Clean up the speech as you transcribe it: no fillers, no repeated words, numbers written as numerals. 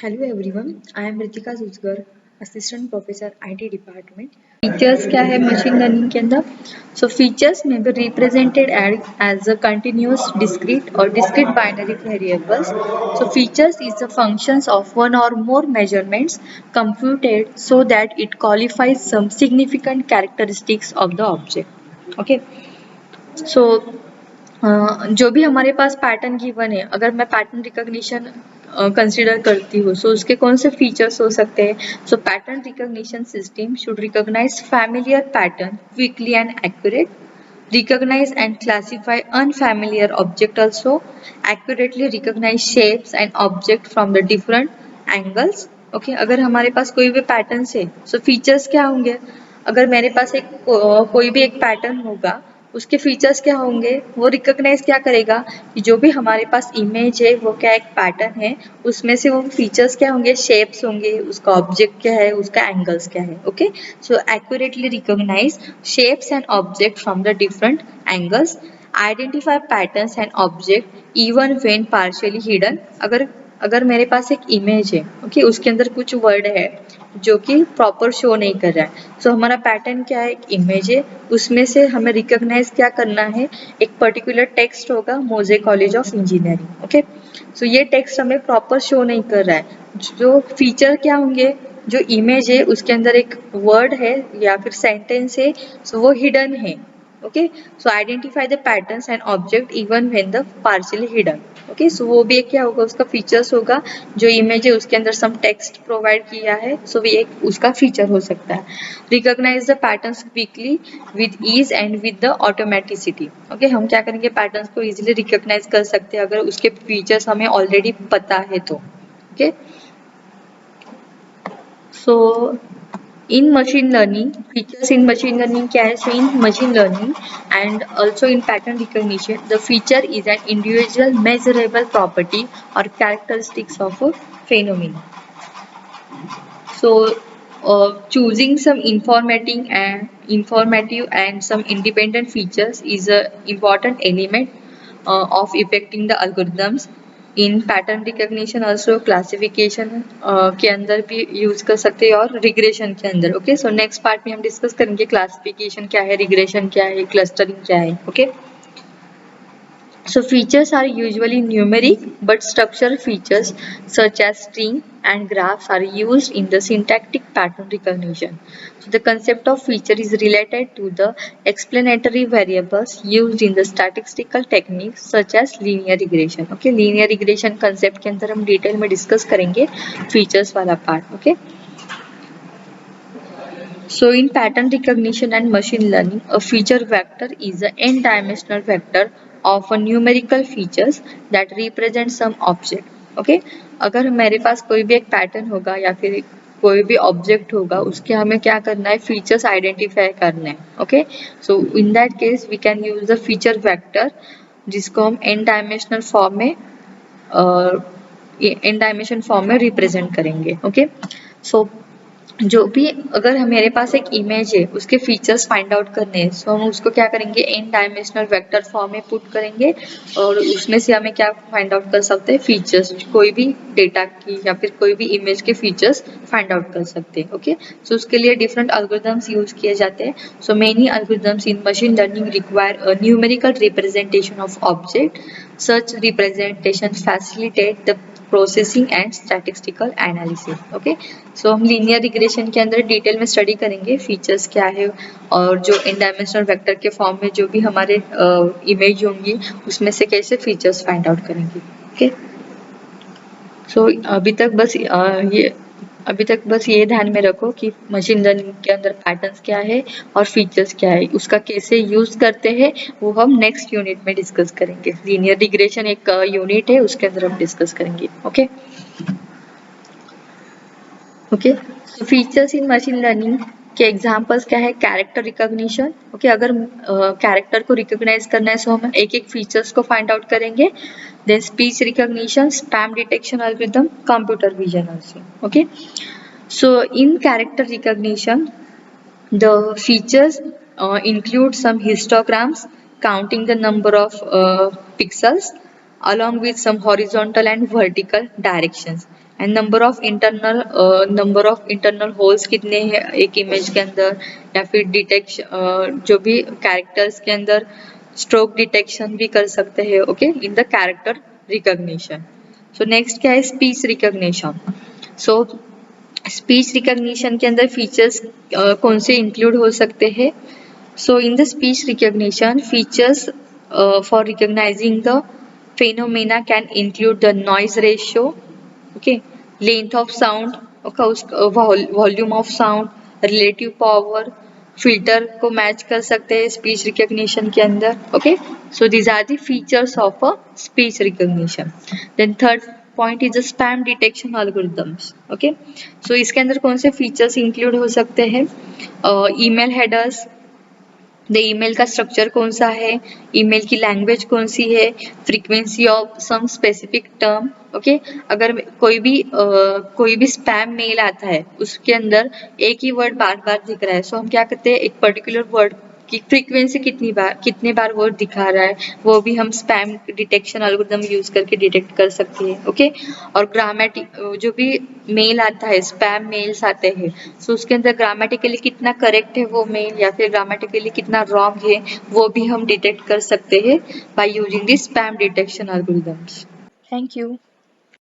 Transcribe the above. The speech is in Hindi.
Hello everyone, I am Ritika Zuzgar, Assistant Professor IT Department. Features क्या है machine learning के अंदर? So features may be represented as a continuous, discrete or discrete binary variables. So features is the functions of one or more measurements computed so that it qualifies some significant characteristics of the object. Okay. So जो भी हमारे पास पैटर्न गिवन है, अगर मैं पैटर्न रिकॉग्निशन कंसीडर करती हूँ, सो उसके कौन से फीचर्स हो सकते हैं? So pattern recognition system should recognize familiar pattern quickly and accurate, recognize and classify unfamiliar object also, accurately recognize shapes and object from the different angles. Okay, अगर हमारे पास कोई भी पैटर्न है, सो फीचर्स क्या होंगे? अगर मेरे पास कोई भी एक पैटर्न होगा, उसके फीचर्स क्या होंगे? वो रिकॉग्नाइज क्या करेगा कि जो भी हमारे पास इमेज है वो क्या एक पैटर्न है, उसमें से वो फीचर्स क्या होंगे? शेप्स होंगे, उसका ऑब्जेक्ट क्या है, उसका एंगल्स क्या है. Okay, so accurately recognize shapes and object from the different angles, identify patterns and object even when partially hidden. अगर मेरे पास एक इमेज है, ओके, उसके अंदर कुछ वर्ड है जो कि प्रॉपर शो नहीं कर रहा है, सो हमारा पैटर्न क्या है? एक इमेज है, उसमें से हमें रिकॉग्नाइज क्या करना है? एक पर्टिकुलर टेक्स्ट होगा, मोजे कॉलेज ऑफ इंजीनियरिंग. ओके, सो ये टेक्स्ट हमें प्रॉपर शो नहीं कर रहा है. जो फीचर क्या होंगे? जो इमेज है उसके अंदर एक वर्ड है या फिर सेंटेंस है, सो वो हिडन है. Okay, so identify the patterns and object even when the partially hidden. Okay, so वो भी एक क्या होगा? उसका फीचर्स होगा. जो इमेज है उसके अंदर सम टेक्स्ट प्रोवाइड किया है, सो वो एक उसका फीचर हो सकता है. Recognize the patterns quickly with ease and with the automaticity. Okay, हम क्या करेंगे? पैटर्न्स को इजीली रिकॉग्नाइज कर सकते हैं अगर उसके फीचर्स हमें ऑलरेडी पता है तो. Okay, so in machine learning, features in machine learning क्या है? So in machine learning and also in pattern recognition, the feature is an individual measurable property or characteristics of a phenomenon. So choosing some informative and some independent features is a important element of affecting the algorithms. In pattern recognition also classification के अंदर भी यूज कर सकते हैं और रिग्रेशन के अंदर. ओके, सो नेक्स्ट पार्ट में हम डिस्कस करेंगे क्लासिफिकेशन क्या है, रिग्रेशन क्या है, क्लस्टरिंग क्या है. Okay, so features are usually numeric, but structural features such as string and graphs are used in the syntactic pattern recognition. So the concept of feature is related to the explanatory variables used in the statistical techniques such as linear regression. Okay, linear regression concept के अंदर हम डिटेल में डिस्कस करेंगे features वाला part. Okay. So in pattern recognition and machine learning, a feature vector is an n-dimensional vector of a numerical features that represent some object. Okay, अगर मेरे पास कोई भी एक पैटर्न होगा या फिर कोई भी ऑब्जेक्ट होगा, उसके हमें क्या करना है? फीचर्स आइडेंटिफाई करना है. Okay, so in that case we can use the feature vector, जिसको हम n डायमेंशनल फॉर्म में n डायमेंशन फॉर्म में रिप्रेजेंट करेंगे. ओके, सो जो भी अगर मेरे पास एक इमेज है, उसके फीचर्स फाइंड आउट करने हैं, सो हम उसको क्या करेंगे? n डायमेंशनल वेक्टर फॉर्म में पुट करेंगे और उसमें से हमें क्या फाइंड आउट कर सकते हैं? फीचर्स, कोई भी डेटा की या फिर कोई भी इमेज के फीचर्स फाइंड आउट कर सकते हैं. ओके, सो उसके लिए डिफरेंट एल्गोरिथम्स यूज किए जाते हैं. So many algorithms in machine learning require a numerical representation of object. Such representation facilitate the processing and statistical analysis. Okay, so हम लीनियर रिग्रेशन के अंदर डिटेल में स्टडी करेंगे फीचर्स क्या है और जो n डायमेंशनल वेक्टर के फॉर्म में जो भी हमारे इमेज होंगी उसमें से कैसे फीचर्स फाइंड आउट करेंगे. ओके, सो अभी तक बस ये ध्यान में रखो कि मशीन लर्निंग के अंदर पैटर्न्स क्या है और फीचर्स क्या है, उसका कैसे यूज करते हैं वो हम नेक्स्ट यूनिट में डिस्कस करेंगे. लीनियर रिग्रेशन एक यूनिट है, उसके अंदर हम डिस्कस करेंगे. ओके, ओके, तो फीचर्स इन मशीन लर्निंग के एग्जांपल्स क्या है? Character recognition. ओके, अगर कैरेक्टर को रिकॉग्नाइज करना है तो हम एक एक फीचर्स को फाइंड आउट करेंगे. Then speech recognition, spam detection algorithm, computer vision also. Okay, so in character recognition the features include some histograms counting the number of pixels along with some horizontal and vertical directions and number of internal holes कितने हैं एक इमेज के अंदर, या फिर डिटेक्शन जो भी कैरेक्टर्स के अंदर स्ट्रोक डिटेक्शन भी कर सकते हैं, okay, in the character recognition. So next क्या है, speech recognition. So speech recognition के अंदर फीचर्स कौन से इंक्लूड हो सकते हैं. So in the speech recognition features for recognizing the phenomena can include the noise ratio, okay, length of sound, okay, volume of sound, relative power, filter को मैच कर सकते हैं स्पीच रिकॉग्निशन के अंदर, okay. So these are the features of a speech recognition. Then third point is spam detection algorithms, okay. So इसके अंदर कौन से फीचर्स इंक्लूड हो सकते हैं, ईमेल हेडर्स, द ईमेल का स्ट्रक्चर कौन सा है, ईमेल की लैंग्वेज कौन सी है, frequency of some specific term, okay. अगर कोई भी स्पैम मेल आता है उसके अंदर एक ही वर्ड बार बार दिख रहा है, सो हम क्या करते हैं, एक पर्टिकुलर वर्ड की फ्रीक्वेंसी कितने बार वर्ड दिखा रहा है, वो भी हम स्पैम डिटेक्शन एल्गोरिथम यूज करके डिटेक्ट कर सकते हैं, ओके. और ग्रामेटिक जो भी मेल आता है, स्पैम मेल्स आते हैं, सो उसके अंदर ग्रामेटिकली कितना करेक्ट है वो मेल, या फिर ग्रामेटिकली कितना रॉन्ग है, वो भी हम डिटेक्ट कर सकते हैं by using the spam detection algorithms. Thank you.